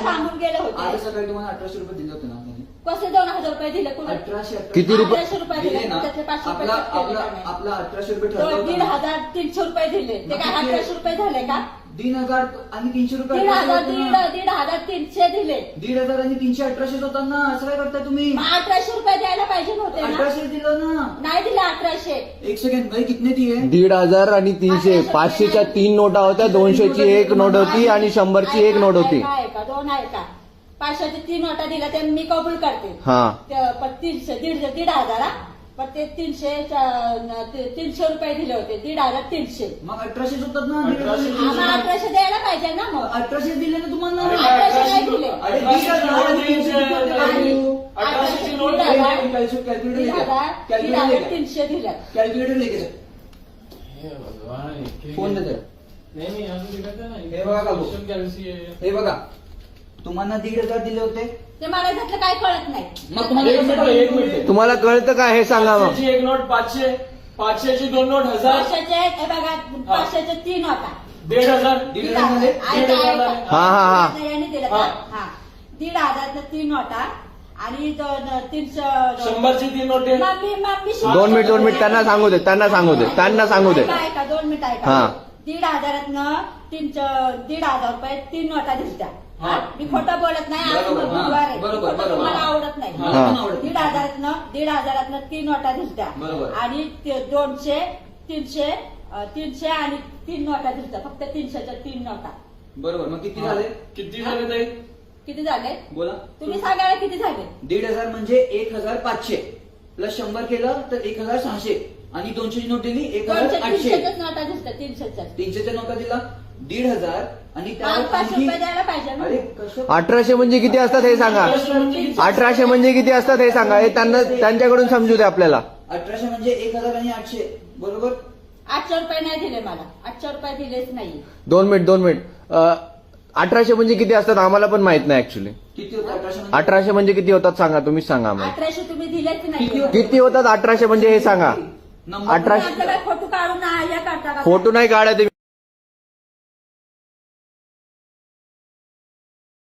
सांगून गेले आज होते. सकाळी तुम्हाला 1800 रुपये दिले होते ना त्यांनी? कसे 2000 रुपये दिले कुठे? 1800 किती रुपये? 1800 रुपये दिले दिले ना? त्यातले 500 रुपये आपला कट केले आपला का नाही? आपला 1800 रुपये ठरला होता ना? 1300 रुपये दिले ते काय 1800 रुपये झाले का? 3000 आणि 300 रुपये 1300 दिले. 1500 आणि 300 1800 होतात ना. असं काय करताय तुम्ही? मग 1800 रुपये द्यायला पाहिजे नव्हते ना? 1800 दिलं ना. नाही दिले 1800. एक सेकंड भाई, कितने दिए? 1500 आणि 300, 500च्या 3 नोटा होत्या, 200ची 1 नोट होती आणि 100ची 1 नोट होती. आहे का? 2 आहे का? 500ची 3 नोटा दिल्या ते मी कबूल करते. हा. पण 300 1,500 पण ते 300 रुपये दिले होते. 1,300. मग 1800 होतात ना. 1800 द्यायला पाहिजे ना मग. 1800 दिले ना तुम्हाला. 1800 नाही दिले. अरे 10,000 आणि 300 1800 300 दिल्या. कॅल्क्युलेटर लेके जा. फोन दे. हे बघा काकू. हे बघा, तुम्हाला 1,500 दिले होते. ते मला त्यातलं काय कळत नाही. मग तुम्हाला कसं कळलं? तुम्हाला कळतं का हे सांगा मग. 500ची 1 नोट 500, 500ची 2 नोट 1000, 500चे हे बघा 500चे 3 होता. 1,500, 1,500 हा, हा, हा. यांनी दिलं का? हा. 1,500 3 होता आणि 300 100ची 3 नोटे. मम्मी 2 मिनिट त्यांना सांगू दे. ऐका 2 मिनिट ऐका. हा. 1,500 1,500 रुपये 3 नोटा दिसत्या. हा. मी खोटं बोलत नाही. आज बरोबर, हा. बुधवार आहे. बरोबर, खोटं बरोबर. तुम्हाला आवडत नाही. मला पण आवडत नाही. 1,500 3 नोटा दिसत्या. बरोबर. आणि 200 300 आणि 3 नोटा दिसत्या. फक्त 300च्या 3 नोटा. बरोबर. मग किती झाले? किती झाले ताई? किती झाले? बोला. तुम्ही सांगायला किती झाले? 1,500 म्हणजे 1,500 प्लस 100 केलं तर 1,600 आणि 200ची नोट दिली 1,800. 300च्याच नोटा दिसत्या. 300च्या 300च्या नोटा दिला 1,500 आणि त्यावर 500 रुपये द्यायला पाहिजे ना. अरे कसं? 1800 म्हणजे किती असतात हे सांगा. 1800 म्हणजे किती असतात हे सांगा. हे त्यांच्याकडून समजू दे आपल्याला. 1800 म्हणजे 1,000 आणि 800 बरोबर. 800 रुपये नाही दिले मला. 800 रुपये दिलेच नाही. 2 मिनिट. 1800 म्हणजे किती असतात आम्हाला पण माहित नाही ऍक्च्युली. किती होतं 1800? 1800 म्हणजे किती होतात सांगा. तुम्हीच सांगा आम्हाला. 1800 तुम्ही दिलेच किती नाही. होते? किती होतात 1800 म्हणजे हे सांगा. नंबर 1800 आपल्याला फोटो काढून हे करता का? फोटो नाही काढायचे.